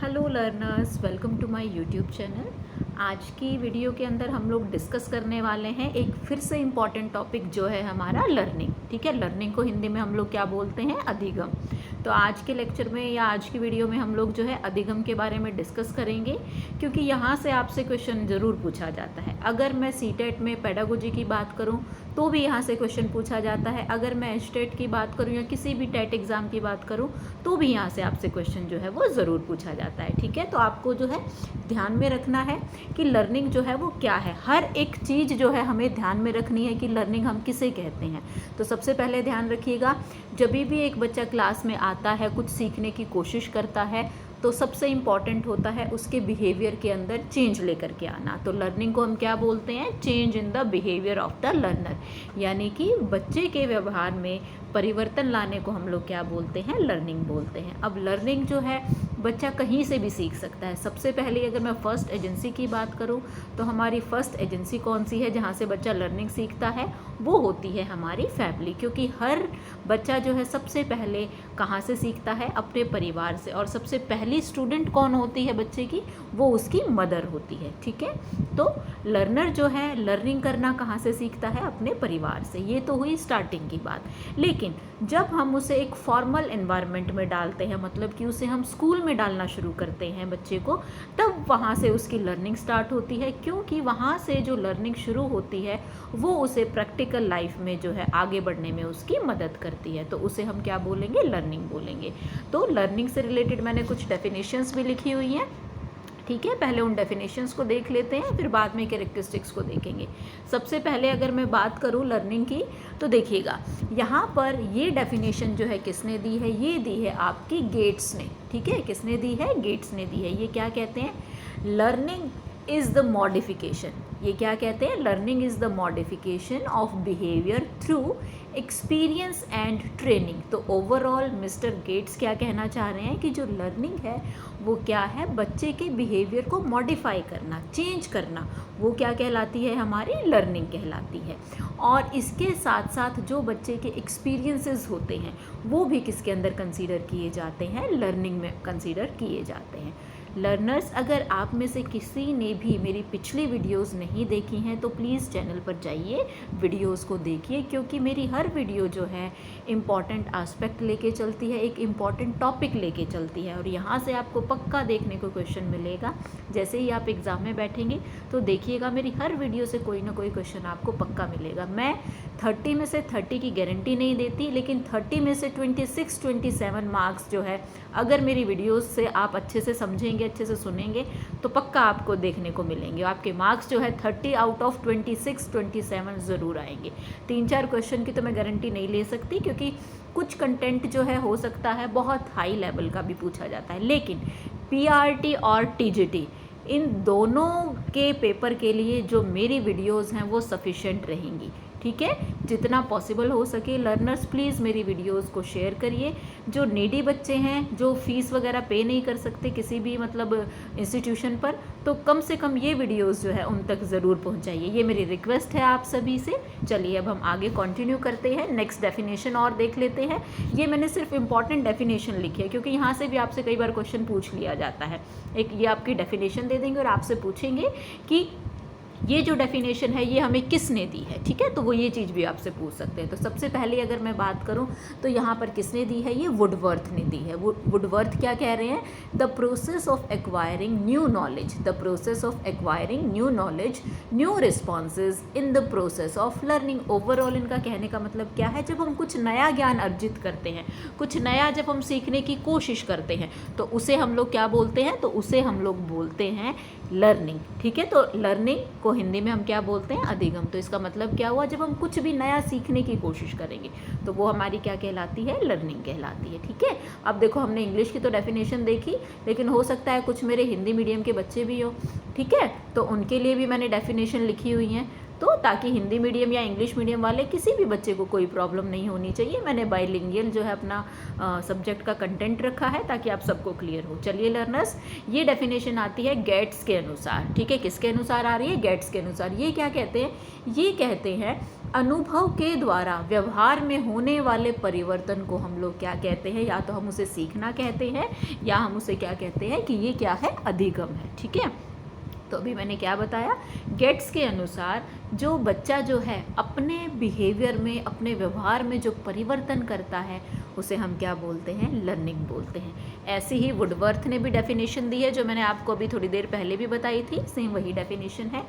Hello learners, welcome to my YouTube channel. आज की video के अंदर हम लोग डिस्कस करने वाले हैं एक फिर से इम्पॉर्टेंट टॉपिक जो है हमारा लर्निंग। ठीक है, लर्निंग को हिंदी में हम लोग क्या बोलते हैं? अधिगम। तो आज के लेक्चर में या आज की वीडियो में हम लोग जो है अधिगम के बारे में डिस्कस करेंगे, क्योंकि यहाँ से आपसे क्वेश्चन ज़रूर पूछा जाता है। अगर मैं सीटेट में पेडागोजी की बात करूँ तो भी यहाँ से क्वेश्चन पूछा जाता है। अगर मैं स्टेट की बात करूँ या किसी भी टेट एग्ज़ाम की बात करूँ तो भी यहाँ से आपसे क्वेश्चन जो है वो ज़रूर पूछा जाता है। ठीक है, तो आपको जो है ध्यान में रखना है कि लर्निंग जो है वो क्या है। हर एक चीज़ जो है हमें ध्यान में रखनी है कि लर्निंग हम किसे कहते हैं। तो सबसे पहले ध्यान रखिएगा, जब भी एक बच्चा क्लास में आता है, कुछ सीखने की कोशिश करता है, तो सबसे इम्पॉर्टेंट होता है उसके बिहेवियर के अंदर चेंज लेकर के आना। तो लर्निंग को हम क्या बोलते हैं? Change in the behaviour of the learner, यानी कि बच्चे के व्यवहार में परिवर्तन लाने को हम लोग क्या बोलते हैं? लर्निंग बोलते हैं। अब लर्निंग जो है बच्चा कहीं से भी सीख सकता है। सबसे पहले अगर मैं फर्स्ट एजेंसी की बात करूं तो हमारी फर्स्ट एजेंसी कौन सी है जहां से बच्चा लर्निंग सीखता है? वो होती है हमारी फैमिली, क्योंकि हर बच्चा जो है सबसे पहले कहाँ से सीखता है? अपने परिवार से। और सबसे पहली स्टूडेंट कौन होती है बच्चे की? वो उसकी मदर होती है। ठीक है, तो लर्नर जो है लर्निंग करना कहाँ से सीखता है? अपने परिवार से। ये तो हुई स्टार्टिंग की बात। लेकिन जब हम उसे एक फॉर्मल एनवायरनमेंट में डालते हैं, मतलब कि उसे हम स्कूल में डालना शुरू करते हैं बच्चे को, तब वहाँ से उसकी लर्निंग स्टार्ट होती है, क्योंकि वहाँ से जो लर्निंग शुरू होती है वो उसे प्रैक्टिकल लाइफ में जो है आगे बढ़ने में उसकी मदद करती है। तो उसे हम क्या बोलेंगे? लर्निंग बोलेंगे। तो लर्निंग से रिलेटेड मैंने कुछ डेफिनेशंस भी लिखी हुई हैं। ठीक है, पहले उन डेफिनेशंस को देख लेते हैं, फिर बाद में कैरेक्टरिस्टिक्स को देखेंगे। सबसे पहले अगर मैं बात करूं लर्निंग की, तो देखिएगा यहाँ पर ये डेफिनेशन जो है किसने दी है? ये दी है आपकी गेट्स ने। ठीक है, किसने दी है? गेट्स ने दी है। ये क्या कहते हैं? Learning is the modification. ये क्या कहते हैं? Learning is the modification of behaviour through experience and training. तो ओवरऑल मिस्टर गेट्स क्या कहना चाह रहे हैं कि जो लर्निंग है वो क्या है? बच्चे के बिहेवियर को मॉडिफाई करना, चेंज करना, वो क्या कहलाती है? हमारी लर्निंग कहलाती है। और इसके साथ साथ जो बच्चे के एक्सपीरियंसेस होते हैं वो भी किसके अंदर कंसीडर किए जाते हैं? लर्निंग में कंसीडर किए जाते हैं। लर्नर्स, अगर आप में से किसी ने भी मेरी पिछली वीडियोस नहीं देखी हैं तो प्लीज़ चैनल पर जाइए, वीडियोस को देखिए, क्योंकि मेरी हर वीडियो जो है इम्पॉर्टेंट एस्पेक्ट लेके चलती है, एक इम्पॉर्टेंट टॉपिक लेके चलती है। और यहाँ से आपको पक्का देखने को क्वेश्चन मिलेगा। जैसे ही आप एग्ज़ाम में बैठेंगे तो देखिएगा मेरी हर वीडियो से कोई ना कोई क्वेश्चन आपको पक्का मिलेगा। मैं 30 में से 30 की गारंटी नहीं देती, लेकिन 30 में से 26-27 मार्क्स जो है अगर मेरी वीडियोस से आप अच्छे से समझेंगे, अच्छे से सुनेंगे, तो पक्का आपको देखने को मिलेंगे। आपके मार्क्स जो है 30 आउट ऑफ 26-27 ज़रूर आएंगे। 3-4 क्वेश्चन की तो मैं गारंटी नहीं ले सकती, क्योंकि कुछ कंटेंट जो है हो सकता है बहुत हाई लेवल का भी पूछा जाता है। लेकिन पीआरटी और टीजीटी, इन दोनों के पेपर के लिए जो मेरी वीडियोस हैं वो सफिशेंट रहेंगी। ठीक है, जितना पॉसिबल हो सके लर्नर्स प्लीज़ मेरी वीडियोस को शेयर करिए। जो नीडी बच्चे हैं, जो फीस वगैरह पे नहीं कर सकते किसी भी मतलब इंस्टीट्यूशन पर, तो कम से कम ये वीडियोस जो है उन तक ज़रूर पहुंचाइए। ये मेरी रिक्वेस्ट है आप सभी से। चलिए अब हम आगे कंटिन्यू करते हैं, नेक्स्ट डेफिनेशन और देख लेते हैं। ये मैंने सिर्फ इंपॉर्टेंट डेफिनेशन लिखी है, क्योंकि यहाँ से भी आपसे कई बार क्वेश्चन पूछ लिया जाता है। एक ये आपकी डेफिनेशन दे देंगे और आपसे पूछेंगे कि ये जो डेफिनेशन है ये हमें किसने दी है। ठीक है, तो वो ये चीज़ भी आपसे पूछ सकते हैं। तो सबसे पहले अगर मैं बात करूं तो यहाँ पर किसने दी है? ये वुडवर्थ ने दी है। वुडवर्थ क्या कह रहे हैं? The process of acquiring new knowledge, the process of acquiring new knowledge, new responses in the process of learning. Overall इनका कहने का मतलब क्या है? जब हम कुछ नया ज्ञान अर्जित करते हैं, कुछ नया जब हम सीखने की कोशिश करते हैं, तो उसे हम लोग क्या बोलते हैं? तो उसे हम लोग बोलते हैं लर्निंग। ठीक है, तो लर्निंग को हिंदी में हम क्या बोलते हैं? अधिगम। तो इसका मतलब क्या हुआ? जब हम कुछ भी नया सीखने की कोशिश करेंगे तो वो हमारी क्या कहलाती है? लर्निंग कहलाती है। ठीक है, अब देखो हमने इंग्लिश की तो डेफिनेशन देखी, लेकिन हो सकता है कुछ मेरे हिंदी मीडियम के बच्चे भी हो। ठीक है, तो उनके लिए भी मैंने डेफिनेशन लिखी हुई हैं। तो ताकि हिंदी मीडियम या इंग्लिश मीडियम वाले किसी भी बच्चे को कोई प्रॉब्लम नहीं होनी चाहिए, मैंने बाइलिंगुअल जो है अपना सब्जेक्ट का कंटेंट रखा है ताकि आप सबको क्लियर हो। चलिए लर्नर्स, ये डेफिनेशन आती है गेट्स के अनुसार, ठीक है, किसके अनुसार आ रही है? गेट्स के अनुसार। ये क्या कहते हैं? ये कहते हैं अनुभव के द्वारा व्यवहार में होने वाले परिवर्तन को हम लोग क्या कहते हैं? या तो हम उसे सीखना कहते हैं या हम उसे क्या कहते हैं कि ये क्या है? अधिगम है, ठीक है। तो अभी मैंने क्या बताया? गेट्स के अनुसार जो बच्चा जो है अपने बिहेवियर में, अपने व्यवहार में जो परिवर्तन करता है उसे हम क्या बोलते हैं? लर्निंग बोलते हैं। ऐसी ही वुडवर्थ ने भी डेफिनेशन दी है जो मैंने आपको अभी थोड़ी देर पहले भी बताई थी, सेम वही डेफिनेशन है।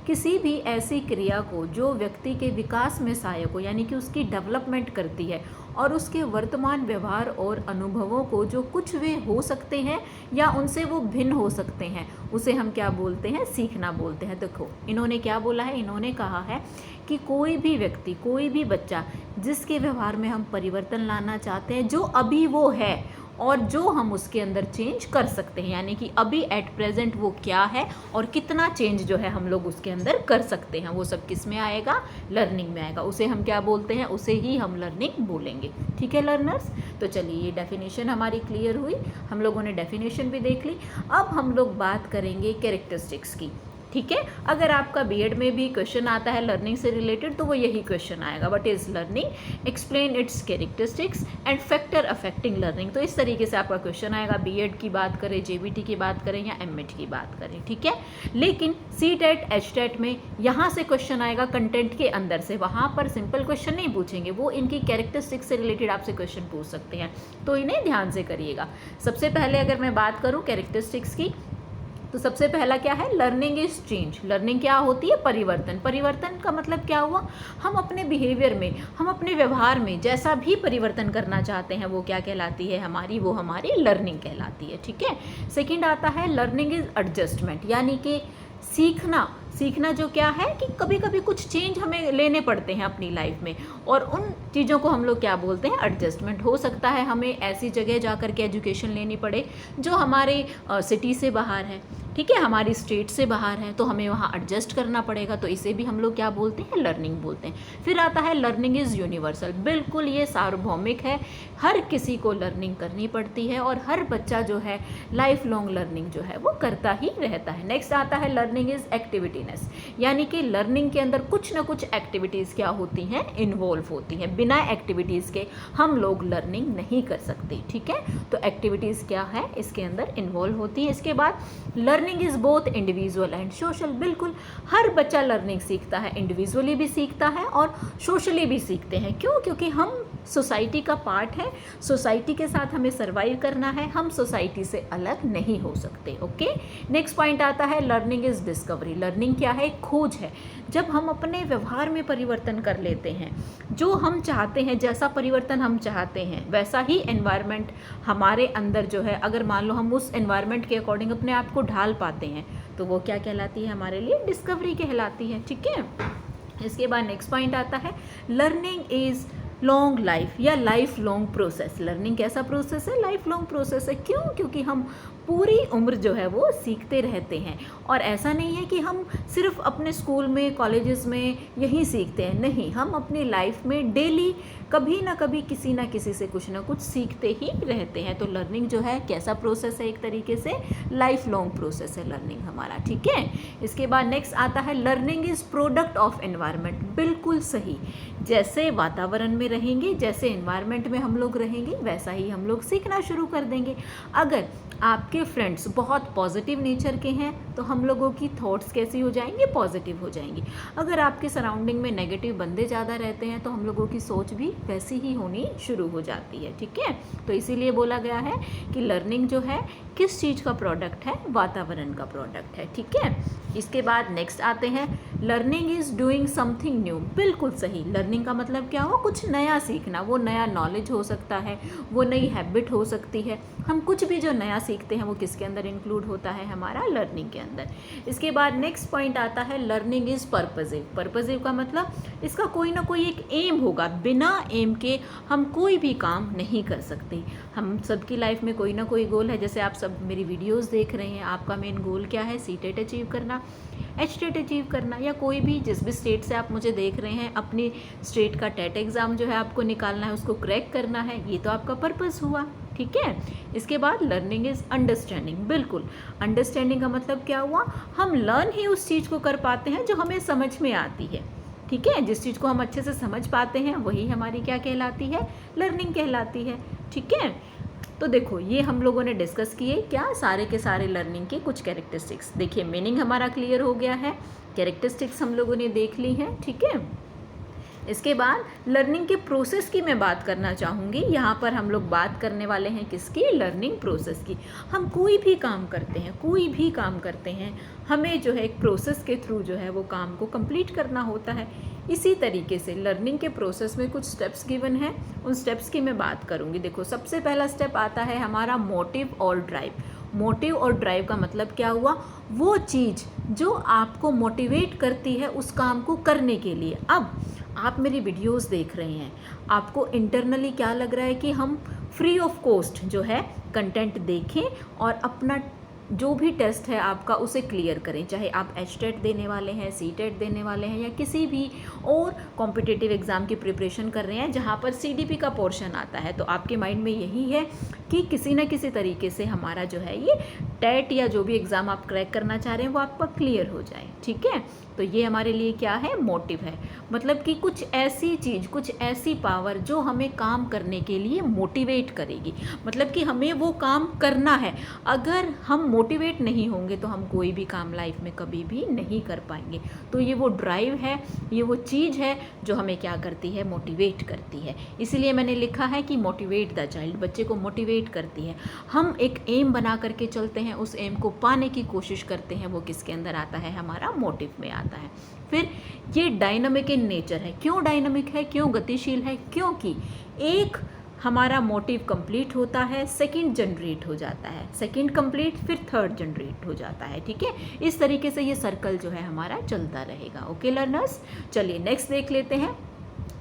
किसी भी ऐसी क्रिया को जो व्यक्ति के विकास में सहायक हो, यानी कि उसकी डेवलपमेंट करती है और उसके वर्तमान व्यवहार और अनुभवों को जो कुछ वे हो सकते हैं या उनसे वो भिन्न हो सकते हैं, उसे हम क्या बोलते हैं? सीखना बोलते हैं। देखो इन्होंने क्या बोला है? इन्होंने कहा है कि कोई भी व्यक्ति, कोई भी बच्चा जिसके व्यवहार में हम परिवर्तन लाना चाहते हैं, जो अभी वो है और जो हम उसके अंदर चेंज कर सकते हैं, यानी कि अभी एट प्रेजेंट वो क्या है और कितना चेंज जो है हम लोग उसके अंदर कर सकते हैं, वो सब किस में आएगा? लर्निंग में आएगा। उसे हम क्या बोलते हैं? उसे ही हम लर्निंग बोलेंगे, ठीक है लर्नर्स। तो चलिए ये डेफिनेशन हमारी क्लियर हुई, हम लोगों ने डेफिनेशन भी देख ली। अब हम लोग बात करेंगे कैरेक्टरिस्टिक्स की, ठीक है। अगर आपका बीएड में भी क्वेश्चन आता है लर्निंग से रिलेटेड तो वो यही क्वेश्चन आएगा, what is learning, explain it's characteristics and factor affecting learning. तो इस तरीके से आपका क्वेश्चन आएगा, बीएड की बात करें, जेबीटी की बात करें या एमएड की बात करें, ठीक है। लेकिन सीटेट, एचटेट में यहाँ से क्वेश्चन आएगा कंटेंट के अंदर से, वहाँ पर सिंपल क्वेश्चन नहीं पूछेंगे, वो इनकी कैरेक्टरिस्टिक्स से रिलेटेड आपसे क्वेश्चन पूछ सकते हैं, तो इन्हें ध्यान से करिएगा। सबसे पहले अगर मैं बात करूँ कैरेक्टरिस्टिक्स की, तो सबसे पहला क्या है? Learning is change. लर्निंग क्या होती है? परिवर्तन। परिवर्तन का मतलब क्या हुआ? हम अपने बिहेवियर में, हम अपने व्यवहार में जैसा भी परिवर्तन करना चाहते हैं वो क्या कहलाती है हमारी? वो हमारी लर्निंग कहलाती है, ठीक है। सेकंड आता है लर्निंग इज एडजस्टमेंट, यानी कि सीखना। सीखना जो क्या है कि कभी कभी कुछ चेंज हमें लेने पड़ते हैं अपनी लाइफ में और उन चीज़ों को हम लोग क्या बोलते हैं? एडजस्टमेंट। हो सकता है हमें ऐसी जगह जाकर के एजुकेशन लेनी पड़े जो हमारे सिटी से बाहर है, ठीक है, हमारी स्टेट से बाहर है, तो हमें वहाँ एडजस्ट करना पड़ेगा, तो इसे भी हम लोग क्या बोलते हैं? लर्निंग बोलते हैं। फिर आता है लर्निंग इज़ यूनिवर्सल। बिल्कुल ये सार्वभौमिक है, हर किसी को लर्निंग करनी पड़ती है और हर बच्चा जो है लाइफ लॉन्ग लर्निंग जो है वो करता ही रहता है। नेक्स्ट आता है लर्निंग इज़ एक्टिविटीनेस, यानी कि लर्निंग के अंदर कुछ ना कुछ एक्टिविटीज़ क्या होती हैं? इन्वॉल्व होती हैं। बिना एक्टिविटीज़ के हम लोग लर्निंग नहीं कर सकते, ठीक है। तो एक्टिविटीज़ क्या है? इसके अंदर इन्वॉल्व होती है। इसके बाद learning is both individual and social. बिल्कुल हर बच्चा लर्निंग सीखता है, इंडिविजुअली भी सीखता है और सोशली भी सीखते हैं। क्यों? क्योंकि हम सोसाइटी का पार्ट है, सोसाइटी के साथ हमें सर्वाइव करना है, हम सोसाइटी से अलग नहीं हो सकते, ओके। नेक्स्ट पॉइंट आता है लर्निंग इज़ डिस्कवरी। लर्निंग क्या है? खोज है। जब हम अपने व्यवहार में परिवर्तन कर लेते हैं, जो हम चाहते हैं, जैसा परिवर्तन हम चाहते हैं वैसा ही एनवायरनमेंट हमारे अंदर जो है, अगर मान लो हम उस एनवायरनमेंट के अकॉर्डिंग अपने आप को ढाल पाते हैं तो वो क्या कहलाती है? हमारे लिए डिस्कवरी कहलाती है, ठीक है। इसके बाद नेक्स्ट पॉइंट आता है लर्निंग इज़ लॉन्ग लाइफ या लाइफ लॉन्ग प्रोसेस। लर्निंग कैसा प्रोसेस है? लाइफ लॉन्ग प्रोसेस है। क्यों? क्योंकि हम पूरी उम्र जो है वो सीखते रहते हैं और ऐसा नहीं है कि हम सिर्फ अपने स्कूल में, कॉलेजेस में यही सीखते हैं, नहीं, हम अपनी लाइफ में डेली कभी ना कभी किसी ना किसी से कुछ ना कुछ सीखते ही रहते हैं। तो लर्निंग जो है कैसा प्रोसेस है? एक तरीके से लाइफ लॉन्ग प्रोसेस है लर्निंग हमारा, ठीक है। इसके बाद नेक्स्ट आता है learning is product of environment. बिल्कुल सही, जैसे वातावरण में रहेंगे, जैसे एनवायरनमेंट में हम लोग रहेंगे वैसा ही हम लोग सीखना शुरू कर देंगे। अगर आपके फ्रेंड्स बहुत पॉजिटिव नेचर के हैं तो हम लोगों की थॉट्स कैसी हो जाएंगी? पॉजिटिव हो जाएंगी। अगर आपके सराउंडिंग में नेगेटिव बंदे ज़्यादा रहते हैं तो हम लोगों की सोच भी वैसी ही होनी शुरू हो जाती है, ठीक है। तो इसीलिए बोला गया है कि लर्निंग जो है किस चीज़ का प्रोडक्ट है? वातावरण का प्रोडक्ट है, ठीक है। इसके बाद नेक्स्ट आते हैं learning is doing something new. बिल्कुल सही, लर्निंग का मतलब क्या हो? कुछ नया सीखना। वो नया नॉलेज हो सकता है, वो नई हैबिट हो सकती है। हम कुछ भी जो नया सीखते हैं वो किसके अंदर इंक्लूड होता है? हमारा लर्निंग के अंदर। इसके बाद नेक्स्ट पॉइंट आता है लर्निंग इज़ पर्पजिव। पर्पजिव का मतलब इसका कोई ना कोई एक एम होगा, बिना एम के हम कोई भी काम नहीं कर सकते। हम सबकी लाइफ में कोई ना कोई गोल है, जैसे आप सब मेरी वीडियोस देख रहे हैं, आपका मेन गोल क्या है? सीटेट अचीव करना। HTET अचीव करना, या कोई भी जिस भी स्टेट से आप मुझे देख रहे हैं अपनी स्टेट का टेट एग्ज़ाम जो है आपको निकालना है, उसको क्रैक करना है, ये तो आपका पर्पज़ हुआ। ठीक है, इसके बाद लर्निंग इज़ अंडरस्टैंडिंग। बिल्कुल, अंडरस्टैंडिंग का मतलब क्या हुआ, हम लर्न ही उस चीज़ को कर पाते हैं जो हमें समझ में आती है। ठीक है, जिस चीज़ को हम अच्छे से समझ पाते हैं वही हमारी क्या कहलाती है, लर्निंग कहलाती है। ठीक है, तो देखो ये हम लोगों ने डिस्कस किए क्या, सारे के सारे लर्निंग के कुछ कैरेक्टरिस्टिक्स। देखिए मीनिंग हमारा क्लियर हो गया है, कैरेक्टरिस्टिक्स हम लोगों ने देख ली हैं। ठीक है, इसके बाद लर्निंग के प्रोसेस की मैं बात करना चाहूँगी। यहाँ पर हम लोग बात करने वाले हैं किसकी, लर्निंग प्रोसेस की। हम कोई भी काम करते हैं, हमें जो है एक प्रोसेस के थ्रू जो है वो काम को कंप्लीट करना होता है। इसी तरीके से लर्निंग के प्रोसेस में कुछ स्टेप्स गिवन हैं, उन स्टेप्स की मैं बात करूँगी। देखो सबसे पहला स्टेप आता है हमारा मोटिव और ड्राइव। मोटिव और ड्राइव का मतलब क्या हुआ, वो चीज़ जो आपको मोटिवेट करती है उस काम को करने के लिए। अब आप मेरी वीडियोस देख रहे हैं, आपको इंटरनली क्या लग रहा है कि हम फ्री ऑफ कॉस्ट जो है कंटेंट देखें और अपना जो भी टेस्ट है आपका उसे क्लियर करें, चाहे आप HTET देने वाले हैं, CTET देने वाले हैं, या किसी भी और कॉम्पिटिटिव एग्ज़ाम की प्रिपरेशन कर रहे हैं जहाँ पर CDP का पोर्शन आता है। तो आपके माइंड में यही है कि किसी न किसी तरीके से हमारा जो है ये टेट या जो भी एग्ज़ाम आप क्रैक करना चाह रहे हैं वो आपका क्लियर हो जाए। ठीक है, तो ये हमारे लिए क्या है, मोटिव है। मतलब कि कुछ ऐसी चीज़, कुछ ऐसी पावर जो हमें काम करने के लिए मोटिवेट करेगी, मतलब कि हमें वो काम करना है। अगर हम मोटिवेट नहीं होंगे तो हम कोई भी काम लाइफ में कभी भी नहीं कर पाएंगे। तो ये वो ड्राइव है, ये वो चीज़ है जो हमें क्या करती है, मोटिवेट करती है। इसीलिए मैंने लिखा है कि मोटिवेट द चाइल्ड, बच्चे को मोटिवेट करती है। हम एक एम बना करके चलते हैं, उस एम को पाने की कोशिश करते हैं, वो किसके अंदर आता है, हमारा मोटिव में आता है। फिर ये डायनामिक इन नेचर है। क्यों डायनामिक है, क्यों गतिशील है, क्योंकि एक हमारा मोटिव कंप्लीट होता है, सेकंड जनरेट हो जाता है, सेकंड कंप्लीट, फिर थर्ड जनरेट हो जाता है। ठीक है, इस तरीके से ये सर्कल जो है हमारा चलता रहेगा। ओके लर्नर्स, चलिए नेक्स्ट देख लेते हैं।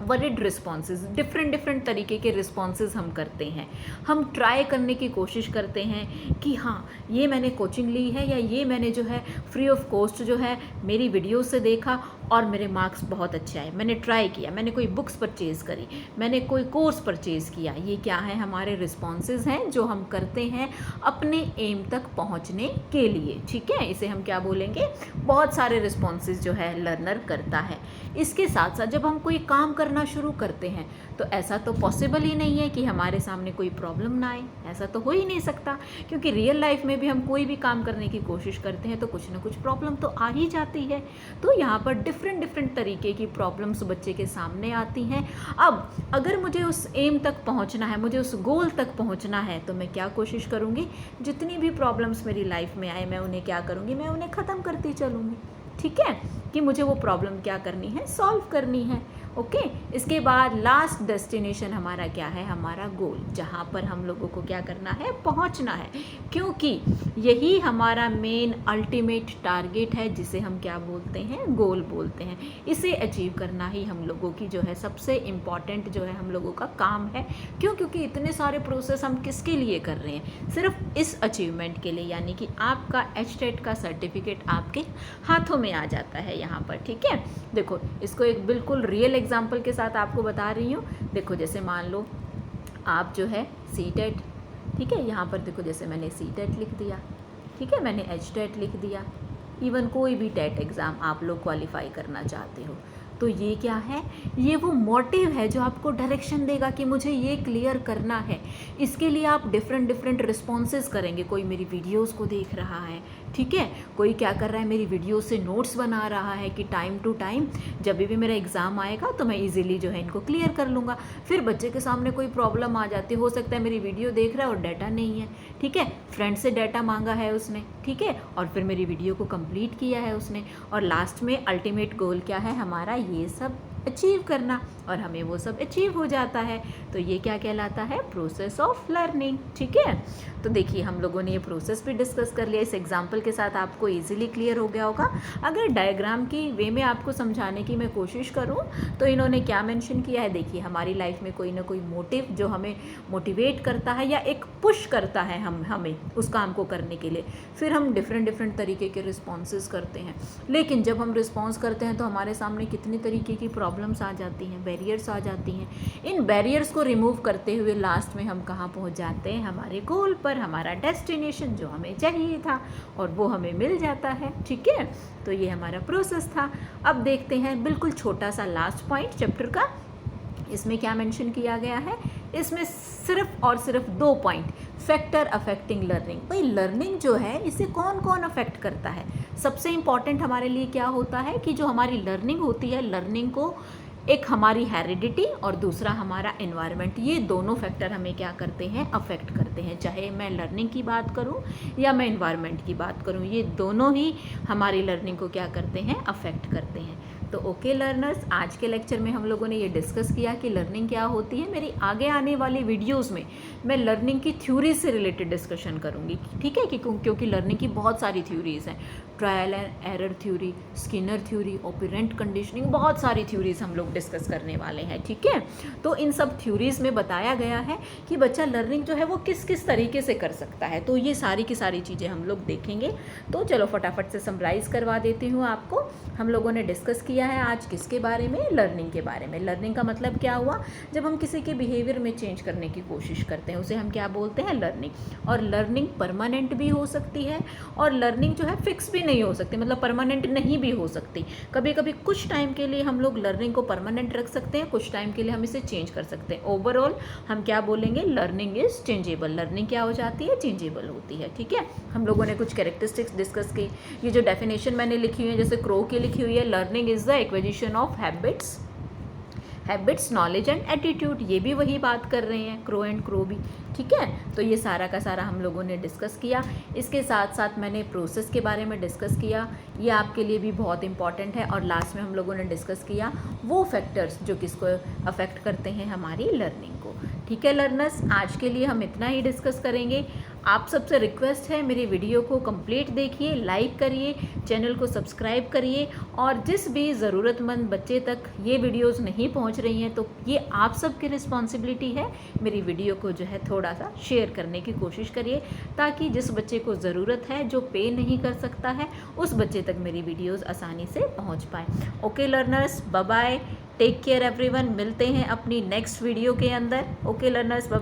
वरीड रिस्पॉन्सेज, डिफरेंट तरीके के रिस्पॉन्सेज हम करते हैं। हम ट्राई करने की कोशिश करते हैं कि हाँ ये मैंने कोचिंग ली है, या ये मैंने जो है फ्री ऑफ कॉस्ट जो है मेरी वीडियो से देखा और मेरे मार्क्स बहुत अच्छे आए, मैंने ट्राई किया, मैंने कोई बुक्स परचेज़ करी, मैंने कोई कोर्स परचेज़ किया। ये क्या है, हमारे रिस्पॉन्सेज हैं जो हम करते हैं अपने एम तक पहुंचने के लिए। ठीक है, इसे हम क्या बोलेंगे, बहुत सारे रिस्पॉन्सेज जो है लर्नर करता है। इसके साथ साथ जब हम कोई काम करना शुरू करते हैं तो ऐसा तो पॉसिबल ही नहीं है कि हमारे सामने कोई प्रॉब्लम ना आए, ऐसा तो हो ही नहीं सकता, क्योंकि रियल लाइफ में भी हम कोई भी काम करने की कोशिश करते हैं तो कुछ ना कुछ प्रॉब्लम तो आ ही जाती है। तो यहाँ पर डिफरेंट तरीके की प्रॉब्लम्स बच्चे के सामने आती हैं। अब अगर मुझे उस एम तक पहुँचना है, मुझे उस गोल तक पहुँचना है, तो मैं क्या कोशिश करूँगी, जितनी भी प्रॉब्लम्स मेरी लाइफ में आए मैं उन्हें क्या करूँगी, मैं उन्हें ख़त्म करती चलूँगी। ठीक है, कि मुझे वो प्रॉब्लम क्या करनी है, सॉल्व करनी है। ओके, इसके बाद लास्ट डेस्टिनेशन हमारा क्या है, हमारा गोल, जहाँ पर हम लोगों को क्या करना है, पहुँचना है, क्योंकि यही हमारा मेन अल्टीमेट टारगेट है, जिसे हम क्या बोलते हैं, गोल बोलते हैं। इसे अचीव करना ही हम लोगों की जो है सबसे इम्पॉर्टेंट जो है हम लोगों का काम है। क्यों, क्योंकि इतने सारे प्रोसेस हम किसके लिए कर रहे हैं, सिर्फ इस अचीवमेंट के लिए, यानी कि आपका HTET का सर्टिफिकेट आपके हाथों में आ जाता है यहाँ पर। ठीक है, देखो इसको एक बिल्कुल रियल एग्जाम्पल के साथ आपको बता रही हूँ। देखो जैसे मान लो आप जो है CTET, ठीक है, यहाँ पर देखो जैसे मैंने CTET लिख दिया, ठीक है, मैंने HTET लिख दिया, इवन कोई भी टेट एग्ज़ाम आप लोग क्वालिफाई करना चाहते हो, तो ये क्या है, ये वो मोटिव है जो आपको डायरेक्शन देगा कि मुझे ये क्लियर करना है। इसके लिए आप डिफरेंट रिस्पॉन्सेज करेंगे। कोई मेरी वीडियोस को देख रहा है, ठीक है, कोई क्या कर रहा है, मेरी वीडियो से नोट्स बना रहा है कि टाइम टू टाइम जब भी मेरा एग्ज़ाम आएगा तो मैं इजीली जो है इनको क्लियर कर लूँगा। फिर बच्चे के सामने कोई प्रॉब्लम आ जाती, हो सकता है मेरी वीडियो देख रहा है और डाटा नहीं है, ठीक है, फ्रेंड से डाटा मांगा है उसने, ठीक है, और फिर मेरी वीडियो को कंप्लीट किया है उसने, और लास्ट में अल्टीमेट गोल क्या है हमारा, ये सब अचीव करना, और हमें वो सब अचीव हो जाता है। तो ये क्या कहलाता है? Process of learning. ठीक है, तो देखिए हम लोगों ने ये प्रोसेस भी डिस्कस कर लिया। इस एग्जाम्पल के साथ आपको ईजिली क्लियर हो गया होगा। अगर डायग्राम की वे में आपको समझाने की मैं कोशिश करूँ तो इन्होंने क्या मेंशन किया है, देखिए हमारी लाइफ में कोई ना कोई मोटिव जो हमें मोटिवेट करता है या एक पुश करता है हमें उस काम को करने के लिए, फिर हम डिफरेंट तरीके के रिस्पॉन्सेज करते हैं। लेकिन जब हम रिस्पॉन्स करते हैं तो हमारे सामने कितनी तरीके की प्रॉब्लम्स आ जाती हैं, बैरियर्स आ जाती हैं। इन बैरियर्स को रिमूव करते हुए लास्ट में हम कहाँ पहुँच जाते हैं? हमारे गोल पर, हमारा डेस्टिनेशन जो हमें चाहिए था, और वो हमें मिल जाता है। ठीक है, तो ये हमारा प्रोसेस था। अब देखते हैं बिल्कुल छोटा सा लास्ट पॉइंट चैप्टर का। इसमें क्या मेंशन किया गया है? इसमें सिर्फ और सिर्फ 2 पॉइंट, फैक्टर अफेक्टिंग लर्निंग। भाई लर्निंग जो है इसे कौन कौन अफेक्ट करता है? सबसे इम्पॉर्टेंट हमारे लिए क्या होता है कि जो हमारी लर्निंग होती है, लर्निंग को एक हमारी हेरिडिटी और दूसरा हमारा एनवायरनमेंट, ये दोनों फैक्टर हमें क्या करते हैं? अफेक्ट करते हैं। चाहे मैं लर्निंग की बात करूं या मैं एनवायरनमेंट की बात करूं, ये दोनों ही हमारी लर्निंग को क्या करते हैं? अफेक्ट करते हैं। तो ओके लर्नर्स, आज के लेक्चर में हम लोगों ने ये डिस्कस किया कि लर्निंग क्या होती है। मेरी आगे आने वाली वीडियोस में मैं लर्निंग की थ्योरी से रिलेटेड डिस्कशन करूँगी। ठीक है, क्योंकि लर्निंग की बहुत सारी थ्योरीज हैं, trial and error theory, Skinner theory, operant conditioning, बहुत सारी थ्योरीज हम लोग डिस्कस करने वाले हैं। ठीक है, तो इन सब थ्योरीज में बताया गया है कि बच्चा लर्निंग जो है वो किस किस तरीके से कर सकता है। तो ये सारी की सारी चीज़ें हम लोग देखेंगे। तो चलो फटाफट से समराइज़ करवा देती हूँ आपको। हम लोगों ने डिस्कस किया है आज किसके बारे में? लर्निंग के बारे में। लर्निंग का मतलब क्या हुआ? जब हम किसी के बिहेवियर में चेंज करने की कोशिश करते हैं उसे हम क्या बोलते हैं? लर्निंग। और लर्निंग परमानेंट भी हो सकती है और लर्निंग जो है फिक्स भी नहीं हो सकती, मतलब परमानेंट नहीं भी हो सकती। कभी कभी कुछ टाइम के लिए हम लोग लर्निंग को परमानेंट रख सकते हैं, कुछ टाइम के लिए हम इसे चेंज कर सकते हैं। ओवरऑल हम क्या बोलेंगे? Learning is changeable. लर्निंग क्या हो जाती है? चेंजेबल होती है। ठीक है, हम लोगों ने कुछ कैरेक्टरिस्टिक्स डिस्कस की। ये जो डेफिनेशन मैंने लिखी हुई है, जैसे क्रो की लिखी हुई है, learning is the acquisition of habits, knowledge and attitude, ये भी वही बात कर रहे हैं, क्रो एंड क्रो भी। ठीक है, तो ये सारा का सारा हम लोगों ने डिस्कस किया। इसके साथ साथ मैंने प्रोसेस के बारे में डिस्कस किया, ये आपके लिए भी बहुत इंपॉर्टेंट है। और लास्ट में हम लोगों ने डिस्कस किया वो फैक्टर्स जो किसको अफेक्ट करते हैं? हमारी लर्निंग को। ठीक है लर्नर्स, आज के लिए हम इतना ही डिस्कस करेंगे। आप सबसे रिक्वेस्ट है मेरी वीडियो को कंप्लीट देखिए, लाइक करिए, चैनल को सब्सक्राइब करिए, और जिस भी ज़रूरतमंद बच्चे तक ये वीडियोस नहीं पहुंच रही हैं तो ये आप सबकी रिस्पॉन्सिबिलिटी है, मेरी वीडियो को जो है थोड़ा सा शेयर करने की कोशिश करिए, ताकि जिस बच्चे को ज़रूरत है, जो पे नहीं कर सकता है, उस बच्चे तक मेरी वीडियोज़ आसानी से पहुँच पाए। Okay learners, bye bye, take care everyone. मिलते हैं अपनी नेक्स्ट वीडियो के अंदर। Okay learners, bye.